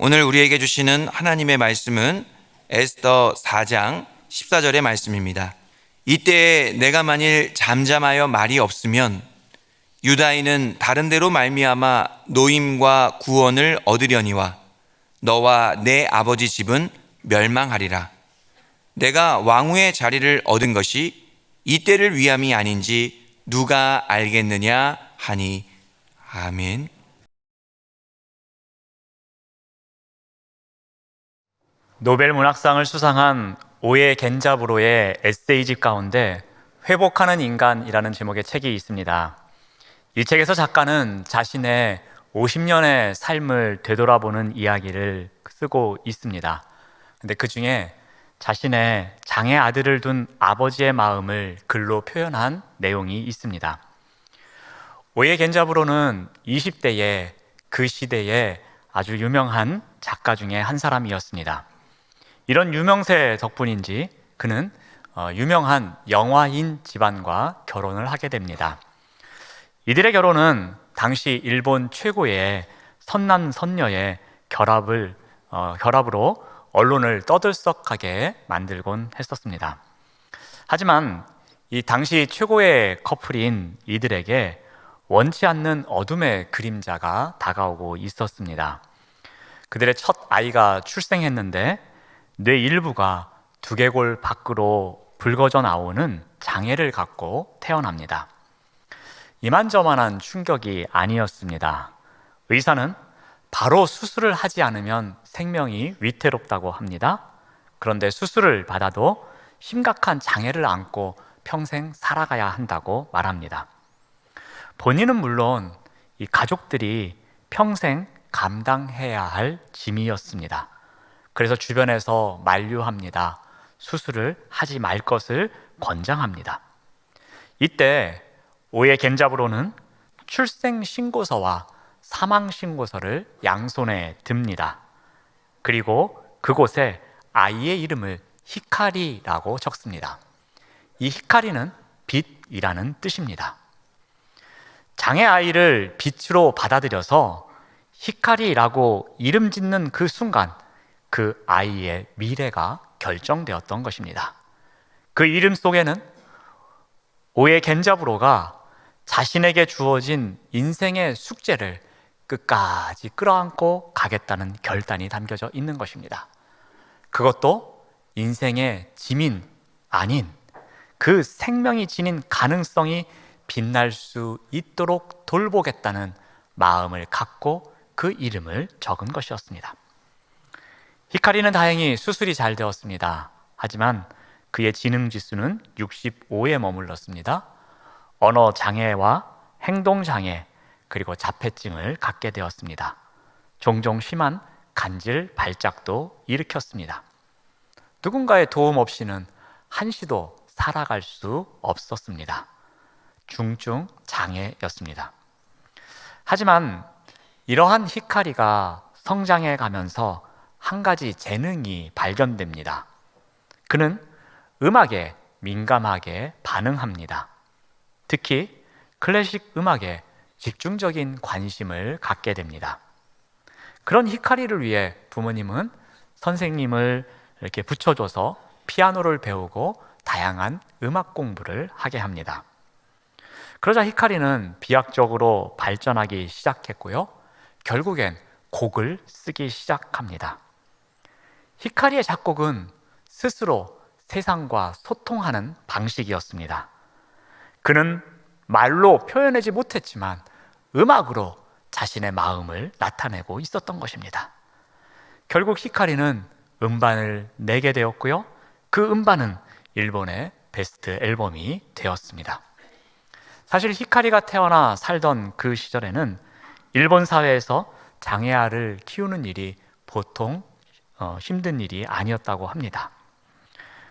오늘 우리에게 주시는 하나님의 말씀은 에스더 4장 14절의 말씀입니다. 이때에 내가 만일 잠잠하여 말이 없으면 유다인은 다른 데로 말미암아 노임과 구원을 얻으려니와 너와 내 아버지 집은 멸망하리라. 내가 왕후의 자리를 얻은 것이 이때를 위함이 아닌지 누가 알겠느냐 하니. 아멘. 노벨 문학상을 수상한 오에 겐자부로의 에세이집 가운데 회복하는 인간이라는 제목의 책이 있습니다. 이 책에서 작가는 자신의 50년의 삶을 되돌아보는 이야기를 쓰고 있습니다. 근데 그 중에 자신의 장애 아들을 둔 아버지의 마음을 글로 표현한 내용이 있습니다. 오에 겐자부로는 20대에 그 시대에 아주 유명한 작가 중에 한 사람이었습니다. 이런 유명세 덕분인지 그는 유명한 영화인 집안과 결혼을 하게 됩니다. 이들의 결혼은 당시 일본 최고의 선남선녀의 결합으로 언론을 떠들썩하게 만들곤 했었습니다. 하지만 이 당시 최고의 커플인 이들에게 원치 않는 어둠의 그림자가 다가오고 있었습니다. 그들의 첫 아이가 출생했는데 뇌 일부가 두개골 밖으로 붉어져 나오는 장애를 갖고 태어납니다. 이만저만한 충격이 아니었습니다. 의사는 바로 수술을 하지 않으면 생명이 위태롭다고 합니다. 그런데 수술을 받아도 심각한 장애를 안고 평생 살아가야 한다고 말합니다. 본인은 물론 이 가족들이 평생 감당해야 할 짐이었습니다. 그래서 주변에서 만류합니다. 수술을 하지 말 것을 권장합니다. 이때 오에 겐자부로는 출생신고서와 사망신고서를 양손에 듭니다. 그리고 그곳에 아이의 이름을 히카리라고 적습니다. 이 히카리는 빛이라는 뜻입니다. 장애 아이를 빛으로 받아들여서 히카리라고 이름 짓는 그 순간 그 아이의 미래가 결정되었던 것입니다. 그 이름 속에는 오에 겐자부로가 자신에게 주어진 인생의 숙제를 끝까지 끌어안고 가겠다는 결단이 담겨져 있는 것입니다. 그것도 인생의 짐인 아닌 그 생명이 지닌 가능성이 빛날 수 있도록 돌보겠다는 마음을 갖고 그 이름을 적은 것이었습니다. 히카리는 다행히 수술이 잘 되었습니다. 하지만 그의 지능지수는 65에 머물렀습니다. 언어 장애와 행동 장애 그리고 자폐증을 갖게 되었습니다. 종종 심한 간질 발작도 일으켰습니다. 누군가의 도움 없이는 한시도 살아갈 수 없었습니다. 중증 장애였습니다. 하지만 이러한 히카리가 성장해 가면서 한 가지 재능이 발견됩니다. 그는 음악에 민감하게 반응합니다. 특히 클래식 음악에 집중적인 관심을 갖게 됩니다. 그런 히카리를 위해 부모님은 선생님을 이렇게 붙여줘서 피아노를 배우고 다양한 음악 공부를 하게 합니다. 그러자 히카리는 비약적으로 발전하기 시작했고요. 결국엔 곡을 쓰기 시작합니다. 히카리의 작곡은 스스로 세상과 소통하는 방식이었습니다. 그는 말로 표현하지 못했지만 음악으로 자신의 마음을 나타내고 있었던 것입니다. 결국 히카리는 음반을 내게 되었고요. 그 음반은 일본의 베스트 앨범이 되었습니다. 사실 히카리가 태어나 살던 그 시절에는 일본 사회에서 장애아를 키우는 일이 보통 힘든 일이 아니었다고 합니다.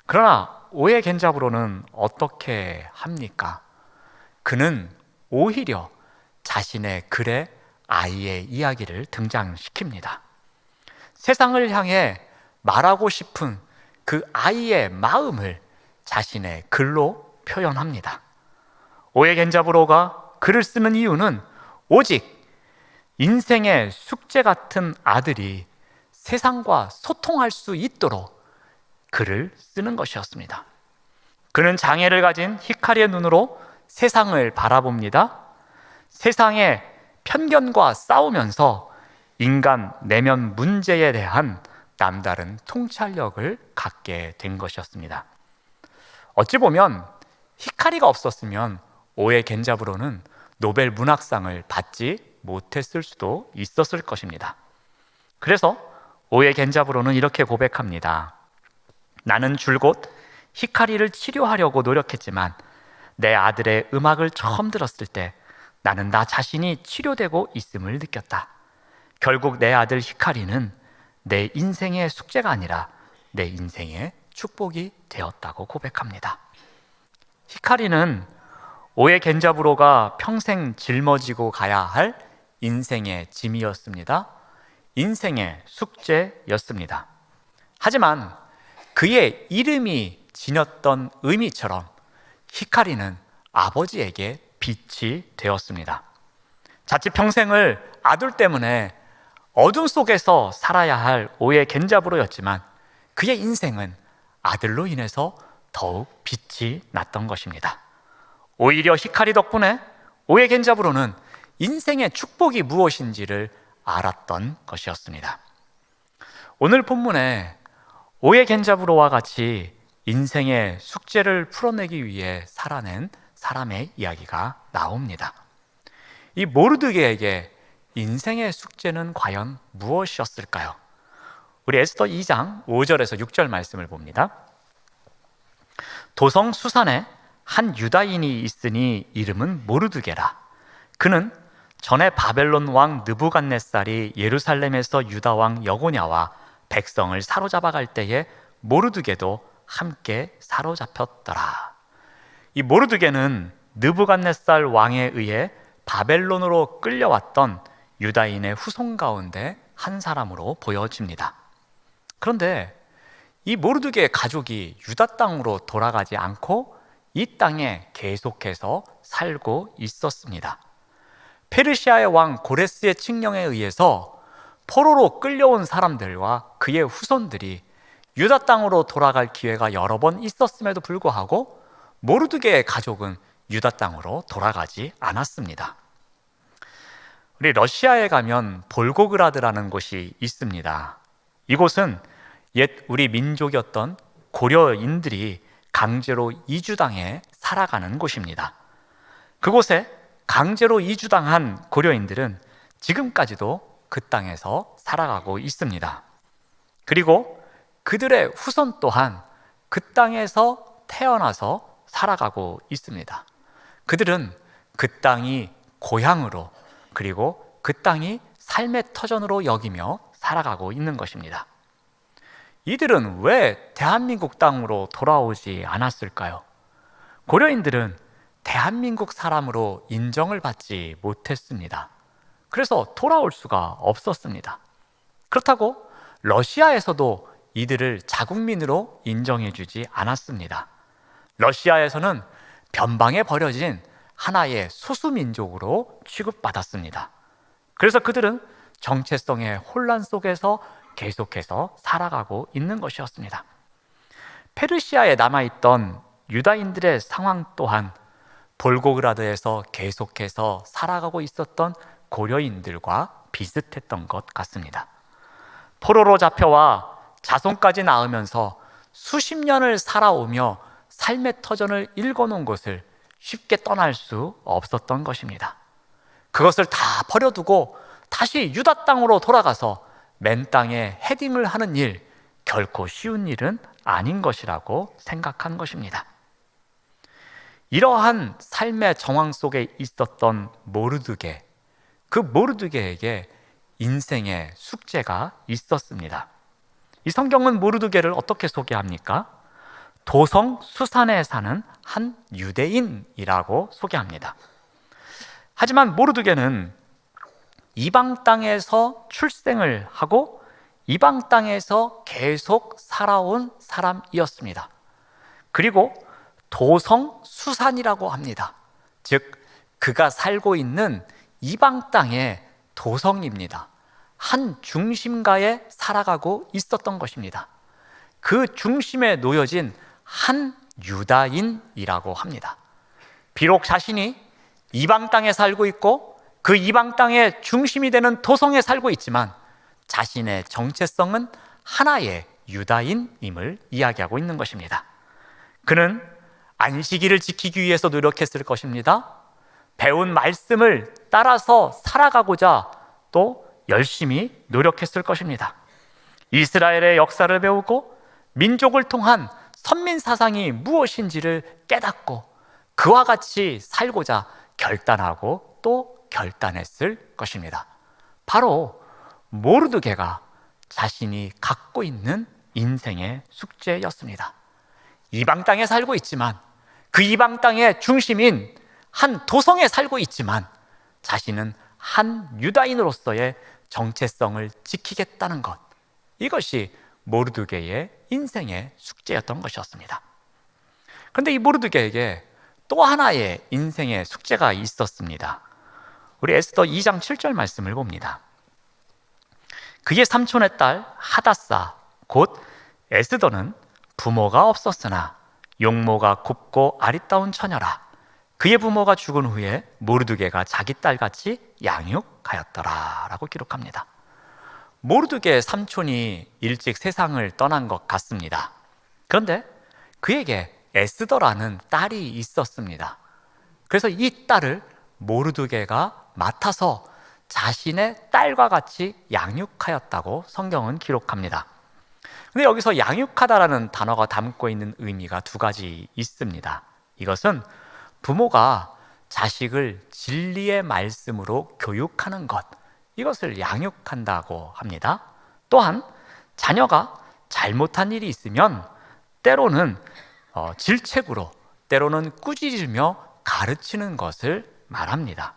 그러나 오에 겐자부로는 어떻게 합니까? 그는 오히려 자신의 글에 아이의 이야기를 등장시킵니다. 세상을 향해 말하고 싶은 그 아이의 마음을 자신의 글로 표현합니다. 오에 겐자부로가 글을 쓰는 이유는 오직 인생의 숙제 같은 아들이 세상과 소통할 수 있도록 글을 쓰는 것이었습니다. 그는 장애를 가진 히카리의 눈으로 세상을 바라봅니다. 세상의 편견과 싸우면서 인간 내면 문제에 대한 남다른 통찰력을 갖게 된 것이었습니다. 어찌 보면 히카리가 없었으면 오에 겐자부로는 노벨 문학상을 받지 못했을 수도 있었을 것입니다. 그래서 오에 겐자부로는 이렇게 고백합니다. 나는 줄곧 히카리를 치료하려고 노력했지만 내 아들의 음악을 처음 들었을 때 나는 나 자신이 치료되고 있음을 느꼈다. 결국 내 아들 히카리는 내 인생의 숙제가 아니라 내 인생의 축복이 되었다고 고백합니다. 히카리는 오에 겐자부로가 평생 짊어지고 가야 할 인생의 짐이었습니다. 인생의 숙제였습니다. 하지만 그의 이름이 지녔던 의미처럼 히카리는 아버지에게 빛이 되었습니다. 자칫 평생을 아들 때문에 어둠 속에서 살아야 할 오에 겐자부로였지만 그의 인생은 아들로 인해서 더욱 빛이 났던 것입니다. 오히려 히카리 덕분에 오에 겐자부로는 인생의 축복이 무엇인지를 알았던 것이었습니다. 오늘 본문에 오에 겐자부로와 같이 인생의 숙제를 풀어내기 위해 살아낸 사람의 이야기가 나옵니다. 이 모르드게에게 인생의 숙제는 과연 무엇이었을까요? 우리 에스더 2장 5절에서 6절 말씀을 봅니다. 도성 수산에 한 유다인이 있으니 이름은 모르드게라. 그는 전에 바벨론 왕 느부갓네살이 예루살렘에서 유다 왕 여고냐와 백성을 사로잡아 갈 때에 모르드게도 함께 사로잡혔더라. 이 모르드게는 느부갓네살 왕에 의해 바벨론으로 끌려왔던 유다인의 후손 가운데 한 사람으로 보여집니다. 그런데 이 모르드게의 가족이 유다 땅으로 돌아가지 않고 이 땅에 계속해서 살고 있었습니다. 페르시아의 왕 고레스의 칙령에 의해서 포로로 끌려온 사람들과 그의 후손들이 유다 땅으로 돌아갈 기회가 여러 번 있었음에도 불구하고 모르드게의 가족은 유다 땅으로 돌아가지 않았습니다. 우리 러시아에 가면 볼고그라드라는 곳이 있습니다. 이곳은 옛 우리 민족이었던 고려인들이 강제로 이주당해 살아가는 곳입니다. 그곳에 강제로 이주당한 고려인들은 지금까지도 그 땅에서 살아가고 있습니다. 그리고 그들의 후손 또한 그 땅에서 태어나서 살아가고 있습니다. 그들은 그 땅이 고향으로 그리고 그 땅이 삶의 터전으로 여기며 살아가고 있는 것입니다. 이들은 왜 대한민국 땅으로 돌아오지 않았을까요? 고려인들은 대한민국 사람으로 인정을 받지 못했습니다. 그래서 돌아올 수가 없었습니다. 그렇다고 러시아에서도 이들을 자국민으로 인정해주지 않았습니다. 러시아에서는 변방에 버려진 하나의 소수민족으로 취급받았습니다. 그래서 그들은 정체성의 혼란 속에서 계속해서 살아가고 있는 것이었습니다. 페르시아에 남아있던 유다인들의 상황 또한 볼고그라드에서 계속해서 살아가고 있었던 고려인들과 비슷했던 것 같습니다. 포로로 잡혀와 자손까지 낳으면서 수십 년을 살아오며 삶의 터전을 읽어놓은 곳을 쉽게 떠날 수 없었던 것입니다. 그것을 다 버려두고 다시 유다 땅으로 돌아가서 맨 땅에 헤딩을 하는 일, 결코 쉬운 일은 아닌 것이라고 생각한 것입니다. 이러한 삶의 정황 속에 있었던 모르드게, 그 모르드게에게 인생의 숙제가 있었습니다. 이 성경은 모르드게를 어떻게 소개합니까? 도성 수산에 사는 한 유대인이라고 소개합니다. 하지만 모르드게는 이방 땅에서 출생을 하고 이방 땅에서 계속 살아온 사람이었습니다. 그리고 도성 수산이라고 합니다. 즉 그가 살고 있는 이방 땅의 도성입니다. 한 중심가에 살아가고 있었던 것입니다. 그 중심에 놓여진 한 유다인이라고 합니다. 비록 자신이 이방 땅에 살고 있고 그 이방 땅의 중심이 되는 도성에 살고 있지만 자신의 정체성은 하나의 유다인임을 이야기하고 있는 것입니다. 그는 안식일을 지키기 위해서 노력했을 것입니다. 배운 말씀을 따라서 살아가고자 또 열심히 노력했을 것입니다. 이스라엘의 역사를 배우고 민족을 통한 선민 사상이 무엇인지를 깨닫고 그와 같이 살고자 결단하고 또 결단했을 것입니다. 바로 모르드게가 자신이 갖고 있는 인생의 숙제였습니다. 이방 땅에 살고 있지만 그 이방 땅의 중심인 한 도성에 살고 있지만 자신은 한 유다인으로서의 정체성을 지키겠다는 것, 이것이 모르드게의 인생의 숙제였던 것이었습니다. 그런데 이 모르드게에게 또 하나의 인생의 숙제가 있었습니다. 우리 에스더 2장 7절 말씀을 봅니다. 그의 삼촌의 딸 하다사 곧 에스더는 부모가 없었으나 용모가 곱고 아리따운 처녀라. 그의 부모가 죽은 후에 모르드게가 자기 딸같이 양육하였더라 라고 기록합니다. 모르드게의 삼촌이 일찍 세상을 떠난 것 같습니다. 그런데 그에게 에스더라는 딸이 있었습니다. 그래서 이 딸을 모르드게가 맡아서 자신의 딸과 같이 양육하였다고 성경은 기록합니다. 근데 여기서 양육하다라는 단어가 담고 있는 의미가 두 가지 있습니다. 이것은 부모가 자식을 진리의 말씀으로 교육하는 것, 이것을 양육한다고 합니다. 또한 자녀가 잘못한 일이 있으면 때로는 질책으로, 때로는 꾸짖으며 가르치는 것을 말합니다.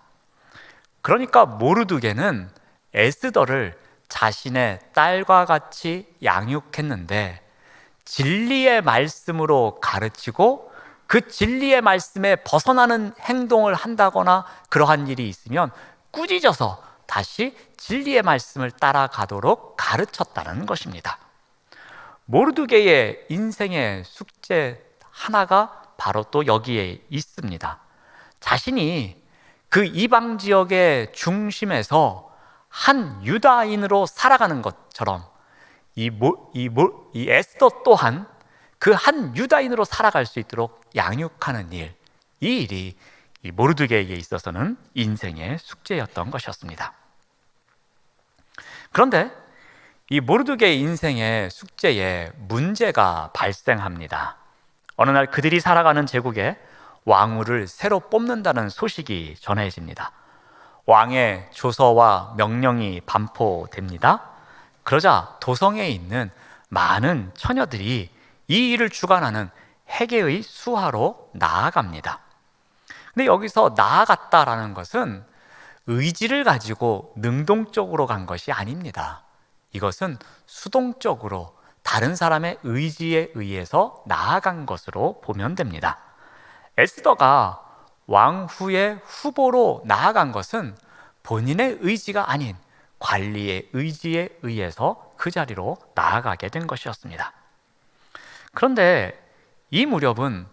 그러니까 모르드게는 에스더를 자신의 딸과 같이 양육했는데 진리의 말씀으로 가르치고 그 진리의 말씀에 벗어나는 행동을 한다거나 그러한 일이 있으면 꾸짖어서 다시 진리의 말씀을 따라가도록 가르쳤다는 것입니다. 모르드게의 인생의 숙제 하나가 바로 또 여기에 있습니다. 자신이 그 이방 지역의 중심에서 한 유다인으로 살아가는 것처럼 이 에스더 또한 그 한 유다인으로 살아갈 수 있도록 양육하는 일, 이 일이 이 모르드게에게 있어서는 인생의 숙제였던 것이었습니다. 그런데 이 모르드게의 인생의 숙제에 문제가 발생합니다. 어느 날 그들이 살아가는 제국에 왕후를 새로 뽑는다는 소식이 전해집니다. 왕의 조서와 명령이 반포됩니다. 그러자 도성에 있는 많은 처녀들이 이 일을 주관하는 해계의 수하로 나아갑니다. 근데 여기서 나아갔다라는 것은 의지를 가지고 능동적으로 간 것이 아닙니다. 이것은 수동적으로 다른 사람의 의지에 의해서 나아간 것으로 보면 됩니다. 에스더가 왕후의 후보로 나아간 것은 본인의 의지가 아닌 관리의 의지에 의해서 그 자리로 나아가게 된 것이었습니다. 그런데 이 무렵은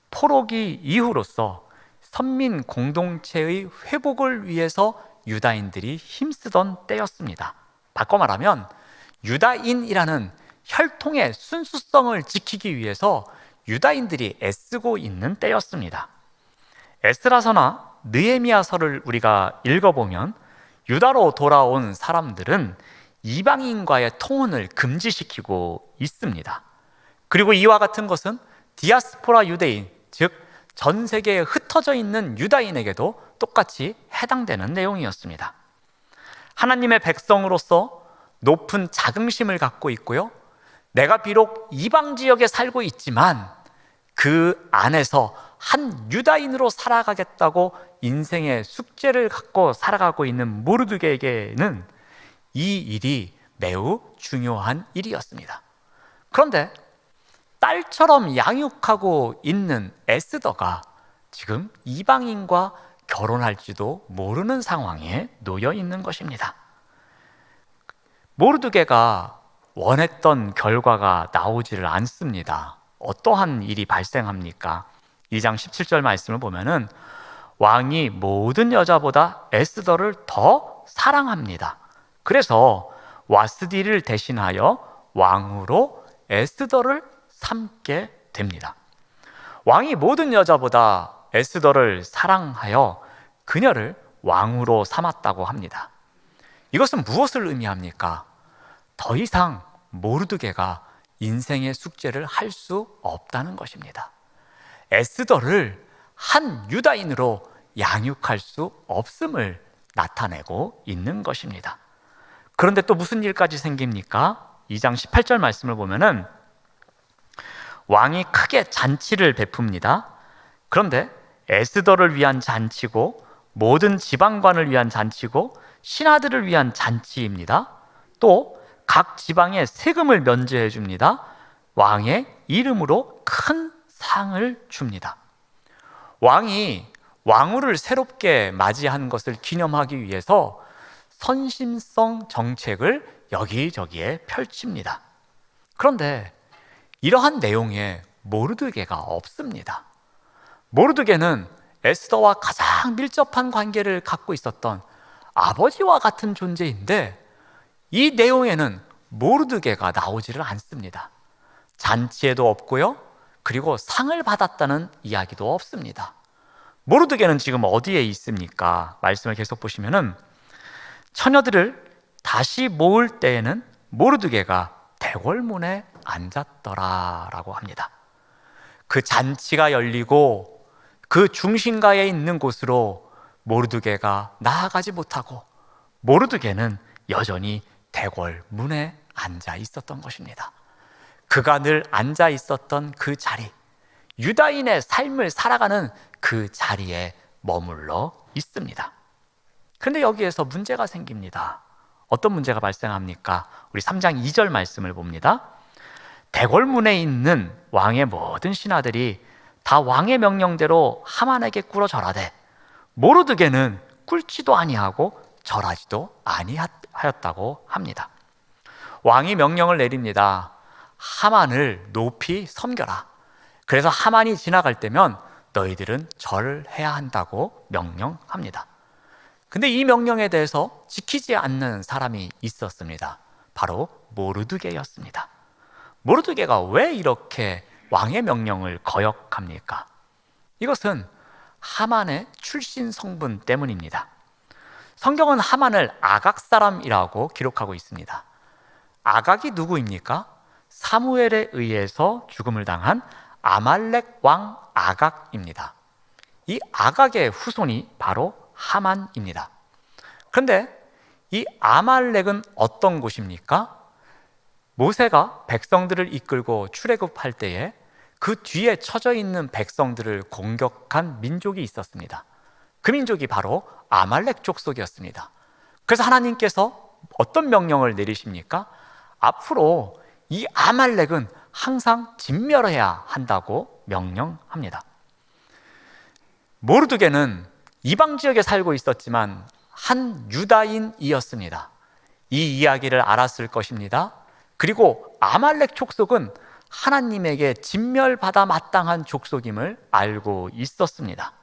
포로기 이후로서 선민 공동체의 회복을 위해서 유다인들이 힘쓰던 때였습니다. 바꿔 말하면 유다인이라는 혈통의 순수성을 지키기 위해서 유다인들이 애쓰고 있는 때였습니다. 에스라서나 느헤미야서를 우리가 읽어보면 유다로 돌아온 사람들은 이방인과의 통혼을 금지시키고 있습니다. 그리고 이와 같은 것은 디아스포라 유대인, 즉 전 세계에 흩어져 있는 유다인에게도 똑같이 해당되는 내용이었습니다. 하나님의 백성으로서 높은 자긍심을 갖고 있고요, 내가 비록 이방 지역에 살고 있지만 그 안에서 한 유다인으로 살아가겠다고 인생의 숙제를 갖고 살아가고 있는 모르드게에게는 이 일이 매우 중요한 일이었습니다. 그런데 딸처럼 양육하고 있는 에스더가 지금 이방인과 결혼할지도 모르는 상황에 놓여 있는 것입니다. 모르드게가 원했던 결과가 나오지를 않습니다. 어떠한 일이 발생합니까? 2장 17절 말씀을 보면은 왕이 모든 여자보다 에스더를 더 사랑합니다. 그래서 와스디를 대신하여 왕으로 에스더를 삼게 됩니다. 왕이 모든 여자보다 에스더를 사랑하여 그녀를 왕으로 삼았다고 합니다. 이것은 무엇을 의미합니까? 더 이상 모르드게가 인생의 숙제를 할 수 없다는 것입니다. 에스더를 한 유다인으로 양육할 수 없음을 나타내고 있는 것입니다. 그런데 또 무슨 일까지 생깁니까? 2장 18절 말씀을 보면은 왕이 크게 잔치를 베풉니다. 그런데 에스더를 위한 잔치고 모든 지방관을 위한 잔치고 신하들을 위한 잔치입니다. 또 각 지방에 세금을 면제해 줍니다. 왕의 이름으로 큰 상을 줍니다. 왕이 왕후를 새롭게 맞이한 것을 기념하기 위해서 선심성 정책을 여기저기에 펼칩니다. 그런데 이러한 내용에 모르드게가 없습니다. 모르드게는 에스더와 가장 밀접한 관계를 갖고 있었던 아버지와 같은 존재인데 이 내용에는 모르드게가 나오지를 않습니다. 잔치에도 없고요. 그리고 상을 받았다는 이야기도 없습니다. 모르드게는 지금 어디에 있습니까? 말씀을 계속 보시면은 처녀들을 다시 모을 때에는 모르드게가 대궐문에 앉았더라라고 합니다. 그 잔치가 열리고 그 중심가에 있는 곳으로 모르드게가 나아가지 못하고 모르드게는 여전히 대궐문에 앉아 있었던 것입니다. 그가 늘 앉아 있었던 그 자리, 유다인의 삶을 살아가는 그 자리에 머물러 있습니다. 그런데 여기에서 문제가 생깁니다. 어떤 문제가 발생합니까? 우리 3장 2절 말씀을 봅니다. 대궐문에 있는 왕의 모든 신하들이 다 왕의 명령대로 하만에게 꿇어 절하되 모르드게는 꿇지도 아니하고 절하지도 아니하였다고 합니다. 왕이 명령을 내립니다. 하만을 높이 섬겨라. 그래서 하만이 지나갈 때면 너희들은 절을 해야 한다고 명령합니다. 근데 이 명령에 대해서 지키지 않는 사람이 있었습니다. 바로 모르드게였습니다. 모르드게가 왜 이렇게 왕의 명령을 거역합니까? 이것은 하만의 출신 성분 때문입니다. 성경은 하만을 아각 사람이라고 기록하고 있습니다. 아각이 누구입니까? 사무엘에 의해서 죽음을 당한 아말렉 왕 아각입니다. 이 아각의 후손이 바로 하만입니다. 그런데 이 아말렉은 어떤 곳입니까? 모세가 백성들을 이끌고 출애굽할 때에 그 뒤에 처져 있는 백성들을 공격한 민족이 있었습니다. 그 민족이 바로 아말렉 족속이었습니다. 그래서 하나님께서 어떤 명령을 내리십니까? 앞으로 이 아말렉은 항상 진멸해야 한다고 명령합니다. 모르드게는 이방 지역에 살고 있었지만 한 유다인이었습니다. 이 이야기를 알았을 것입니다. 그리고 아말렉 족속은 하나님에게 진멸받아 마땅한 족속임을 알고 있었습니다.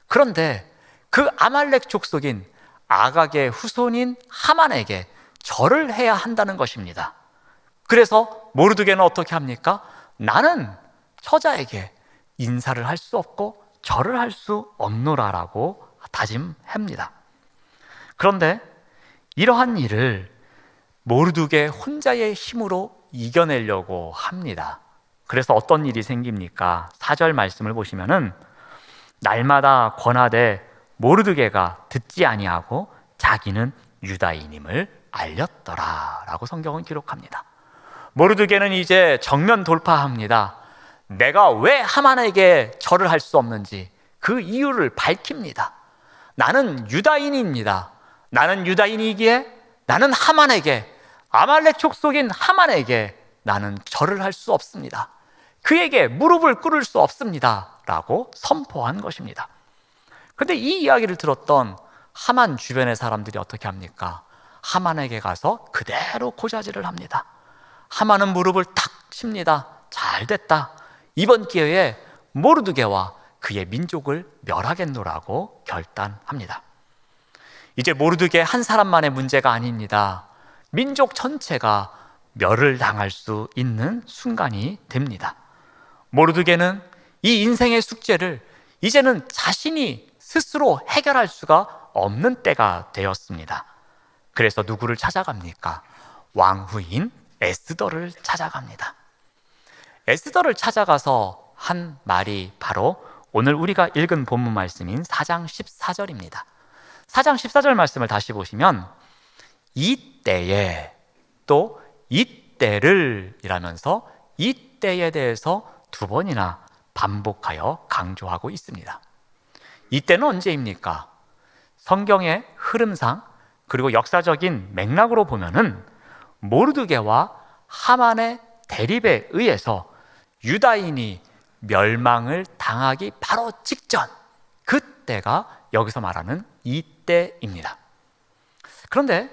그런데 그 아말렉 족속인 아각의 후손인 하만에게 절을 해야 한다는 것입니다. 그래서 모르드게는 어떻게 합니까? 나는 처자에게 인사를 할 수 없고 절을 할 수 없노라라고 다짐합니다. 그런데 이러한 일을 모르드게 혼자의 힘으로 이겨내려고 합니다. 그래서 어떤 일이 생깁니까? 4절 말씀을 보시면은 날마다 권하되 모르드게가 듣지 아니하고 자기는 유다인임을 알렸더라라고 성경은 기록합니다. 모르드게는 이제 정면 돌파합니다. 내가 왜 하만에게 절을 할 수 없는지 그 이유를 밝힙니다. 나는 유다인입니다. 나는 유다인이기에 나는 하만에게, 아말렉 족속인 하만에게 나는 절을 할 수 없습니다. 그에게 무릎을 꿇을 수 없습니다 라고 선포한 것입니다. 그런데 이 이야기를 들었던 하만 주변의 사람들이 어떻게 합니까? 하만에게 가서 그대로 고자질을 합니다. 하만은 무릎을 탁 칩니다. 잘 됐다. 이번 기회에 모르드게와 그의 민족을 멸하겠노라고 결단합니다. 이제 모르드게 한 사람만의 문제가 아닙니다. 민족 전체가 멸을 당할 수 있는 순간이 됩니다. 모르드게는 이 인생의 숙제를 이제는 자신이 스스로 해결할 수가 없는 때가 되었습니다. 그래서 누구를 찾아갑니까? 왕후인 에스더를 찾아갑니다. 에스더를 찾아가서 한 말이 바로 오늘 우리가 읽은 본문 말씀인 4장 14절입니다. 4장 14절 말씀을 다시 보시면 이때에 또 이때를 이라면서 이때에 대해서 두 번이나 반복하여 강조하고 있습니다. 이때는 언제입니까? 성경의 흐름상 그리고 역사적인 맥락으로 보면은 모르드게와 하만의 대립에 의해서 유다인이 멸망을 당하기 바로 직전, 그때가 여기서 말하는 이때입니다. 그런데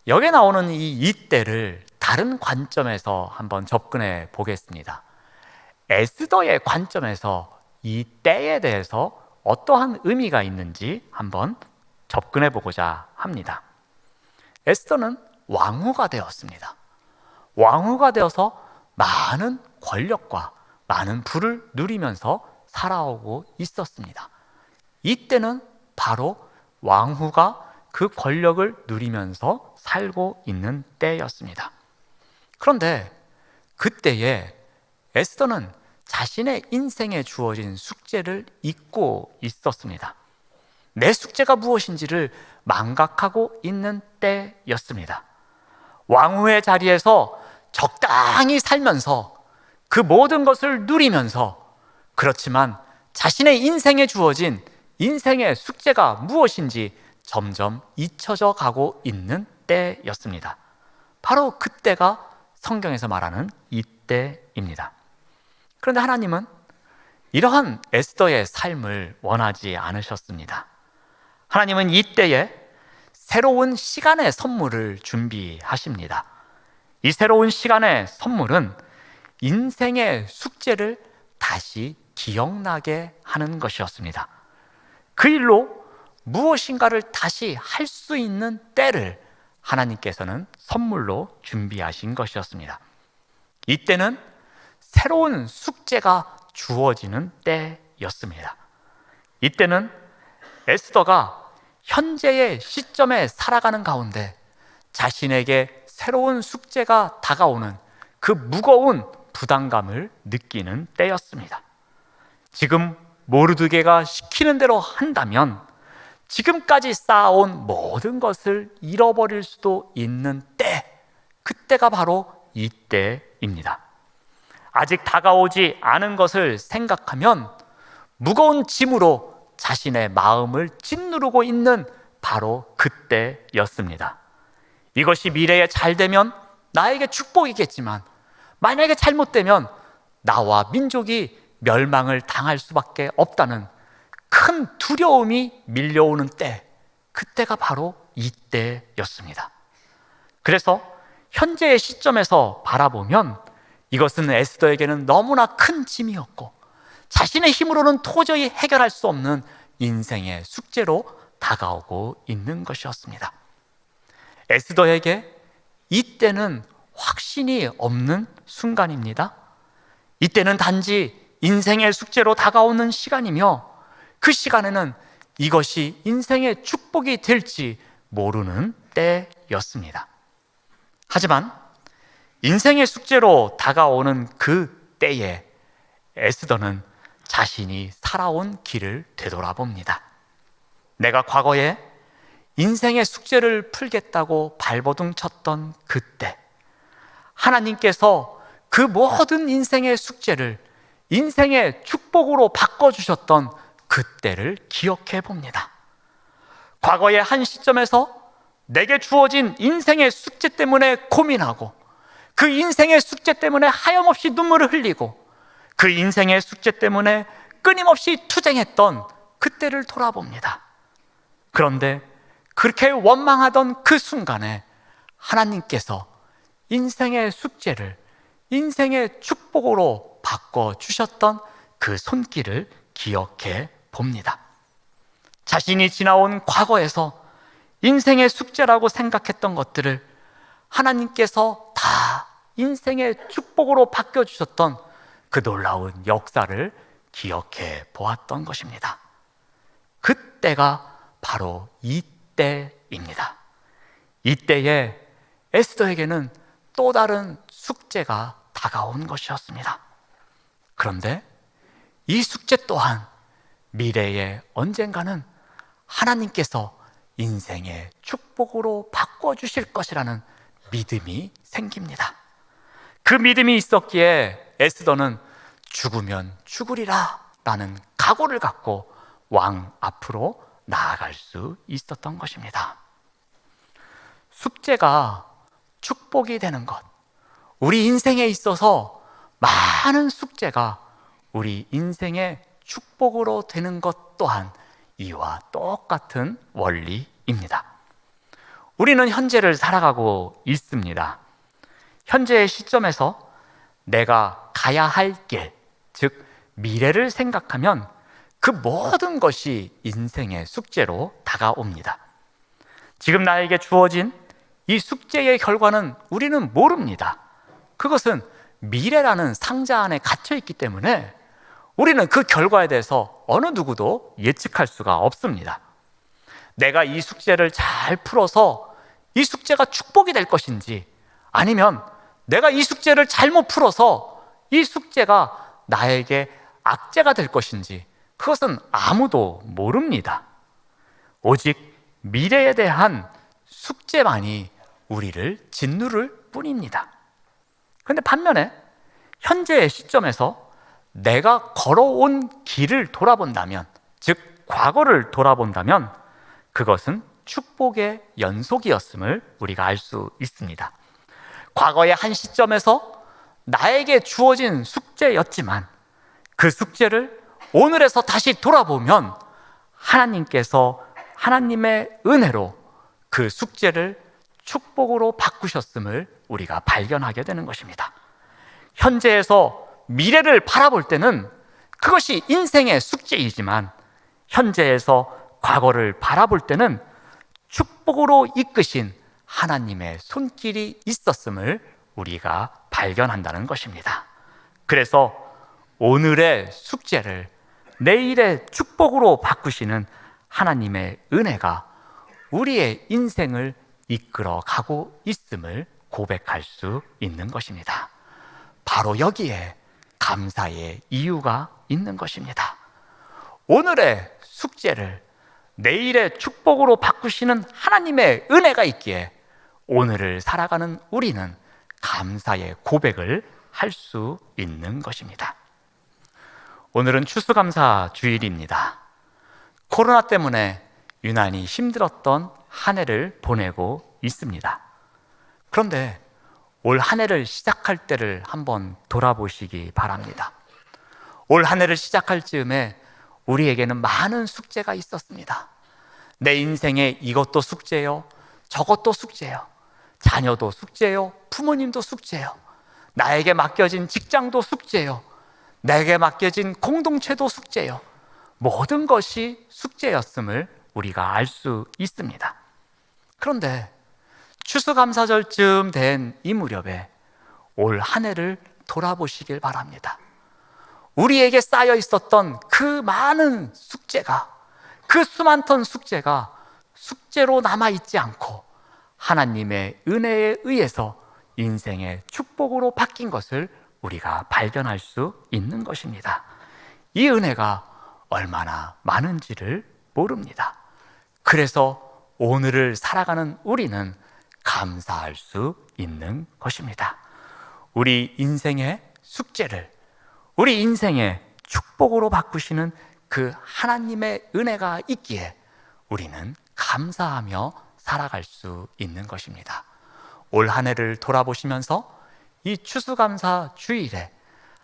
여기에 나오는 이 이때를 다른 관점에서 한번 접근해 보겠습니다. 에스더의 관점에서 이 때에 대해서 어떠한 의미가 있는지 한번 접근해 보고자 합니다. 에스더는 왕후가 되었습니다. 왕후가 되어서 많은 권력과 많은 부를 누리면서 살아오고 있었습니다. 이때는 바로 왕후가 그 권력을 누리면서 살고 있는 때였습니다. 그런데 그때에 에스더는 자신의 인생에 주어진 숙제를 잊고 있었습니다. 내 숙제가 무엇인지를 망각하고 있는 때였습니다. 왕후의 자리에서 적당히 살면서 그 모든 것을 누리면서, 그렇지만 자신의 인생에 주어진 인생의 숙제가 무엇인지 점점 잊혀져 가고 있는 때였습니다. 바로 그때가 성경에서 말하는 이때입니다. 그런데 하나님은 이러한 에스더의 삶을 원하지 않으셨습니다. 하나님은 이때에 새로운 시간의 선물을 준비하십니다. 이 새로운 시간의 선물은 인생의 숙제를 다시 기억나게 하는 것이었습니다. 그 일로 무엇인가를 다시 할 수 있는 때를 하나님께서는 선물로 준비하신 것이었습니다. 이때는 새로운 숙제가 주어지는 때였습니다. 이때는 에스더가 현재의 시점에 살아가는 가운데 자신에게 새로운 숙제가 다가오는 그 무거운 부담감을 느끼는 때였습니다. 지금 모르드게가 시키는 대로 한다면 지금까지 쌓아온 모든 것을 잃어버릴 수도 있는 때, 그때가 바로 이때입니다. 아직 다가오지 않은 것을 생각하면 무거운 짐으로 자신의 마음을 짓누르고 있는 바로 그때였습니다. 이것이 미래에 잘 되면 나에게 축복이겠지만 만약에 잘못되면 나와 민족이 멸망을 당할 수밖에 없다는 큰 두려움이 밀려오는 때, 그때가 바로 이때였습니다. 그래서 현재의 시점에서 바라보면 이것은 에스더에게는 너무나 큰 짐이었고 자신의 힘으로는 도저히 해결할 수 없는 인생의 숙제로 다가오고 있는 것이었습니다. 에스더에게 이때는 확신이 없는 순간입니다. 이때는 단지 인생의 숙제로 다가오는 시간이며 그 시간에는 이것이 인생의 축복이 될지 모르는 때였습니다. 하지만 인생의 숙제로 다가오는 그 때에 에스더는 자신이 살아온 길을 되돌아봅니다. 내가 과거에 인생의 숙제를 풀겠다고 발버둥 쳤던 그때, 하나님께서 그 모든 인생의 숙제를 인생의 축복으로 바꿔주셨던 그때를 기억해 봅니다. 과거의 한 시점에서 내게 주어진 인생의 숙제 때문에 고민하고 그 인생의 숙제 때문에 하염없이 눈물을 흘리고 그 인생의 숙제 때문에 끊임없이 투쟁했던 그때를 돌아봅니다. 그런데 그렇게 원망하던 그 순간에 하나님께서 인생의 숙제를 인생의 축복으로 바꿔주셨던 그 손길을 기억해 봅니다. 자신이 지나온 과거에서 인생의 숙제라고 생각했던 것들을 하나님께서 다 인생의 축복으로 바뀌어주셨던 그 놀라운 역사를 기억해 보았던 것입니다. 그때가 바로 이때입니다. 이때에 에스더에게는 또 다른 숙제가 다가온 것이었습니다. 그런데 이 숙제 또한 미래에 언젠가는 하나님께서 인생의 축복으로 바꿔주실 것이라는 믿음이 생깁니다. 그 믿음이 있었기에 에스더는 죽으면 죽으리라 라는 각오를 갖고 왕 앞으로 나아갈 수 있었던 것입니다. 숙제가 축복이 되는 것, 우리 인생에 있어서 많은 숙제가 우리 인생의 축복으로 되는 것 또한 이와 똑같은 원리입니다. 우리는 현재를 살아가고 있습니다. 현재의 시점에서 내가 가야 할 길, 즉 미래를 생각하면 그 모든 것이 인생의 숙제로 다가옵니다. 지금 나에게 주어진 이 숙제의 결과는 우리는 모릅니다. 그것은 미래라는 상자 안에 갇혀 있기 때문에 우리는 그 결과에 대해서 어느 누구도 예측할 수가 없습니다. 내가 이 숙제를 잘 풀어서 이 숙제가 축복이 될 것인지, 아니면 내가 이 숙제를 잘못 풀어서 이 숙제가 나에게 악재가 될 것인지, 그것은 아무도 모릅니다. 오직 미래에 대한 숙제만이 우리를 짓누를 뿐입니다. 그런데 반면에 현재의 시점에서 내가 걸어온 길을 돌아본다면, 즉 과거를 돌아본다면 그것은 축복의 연속이었음을 우리가 알 수 있습니다. 과거의 한 시점에서 나에게 주어진 숙제였지만 그 숙제를 오늘에서 다시 돌아보면 하나님께서 하나님의 은혜로 그 숙제를 축복으로 바꾸셨음을 우리가 발견하게 되는 것입니다. 현재에서 미래를 바라볼 때는 그것이 인생의 숙제이지만, 현재에서 과거를 바라볼 때는 축복으로 이끄신 하나님의 손길이 있었음을 우리가 발견한다는 것입니다. 그래서 오늘의 숙제를 내일의 축복으로 바꾸시는 하나님의 은혜가 우리의 인생을 이끌어 가고 있음을 고백할 수 있는 것입니다. 바로 여기에 감사의 이유가 있는 것입니다. 오늘의 숙제를 내일의 축복으로 바꾸시는 하나님의 은혜가 있기에 오늘을 살아가는 우리는 감사의 고백을 할 수 있는 것입니다. 오늘은 추수감사 주일입니다. 코로나 때문에 유난히 힘들었던 한 해를 보내고 있습니다. 그런데 올 한 해를 시작할 때를 한번 돌아보시기 바랍니다. 올 한 해를 시작할 즈음에 우리에게는 많은 숙제가 있었습니다. 내 인생에 이것도 숙제요, 저것도 숙제요, 자녀도 숙제요, 부모님도 숙제요, 나에게 맡겨진 직장도 숙제요, 내게 맡겨진 공동체도 숙제요. 모든 것이 숙제였음을 우리가 알 수 있습니다. 그런데 추수감사절쯤 된 이 무렵에 올 한 해를 돌아보시길 바랍니다. 우리에게 쌓여 있었던 그 많은 숙제가, 그 수많던 숙제가 숙제로 남아있지 않고 하나님의 은혜에 의해서 인생의 축복으로 바뀐 것을 우리가 발견할 수 있는 것입니다. 이 은혜가 얼마나 많은지를 모릅니다. 그래서 오늘을 살아가는 우리는 감사할 수 있는 것입니다. 우리 인생의 숙제를 우리 인생의 축복으로 바꾸시는 그 하나님의 은혜가 있기에 우리는 감사하며 살아갈 수 있는 것입니다. 올 한 해를 돌아보시면서 이 추수감사 주일에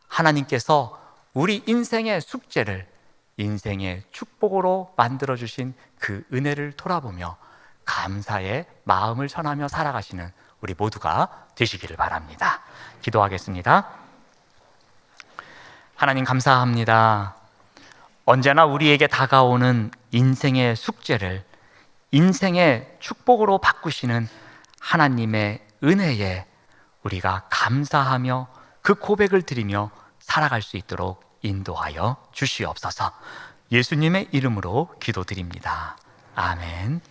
하나님께서 우리 인생의 숙제를 인생의 축복으로 만들어주신 그 은혜를 돌아보며 감사의 마음을 전하며 살아가시는 우리 모두가 되시기를 바랍니다. 기도하겠습니다. 하나님 감사합니다. 언제나 우리에게 다가오는 인생의 숙제를 인생의 축복으로 바꾸시는 하나님의 은혜에 우리가 감사하며 그 고백을 드리며 살아갈 수 있도록 인도하여 주시옵소서. 예수님의 이름으로 기도드립니다. 아멘.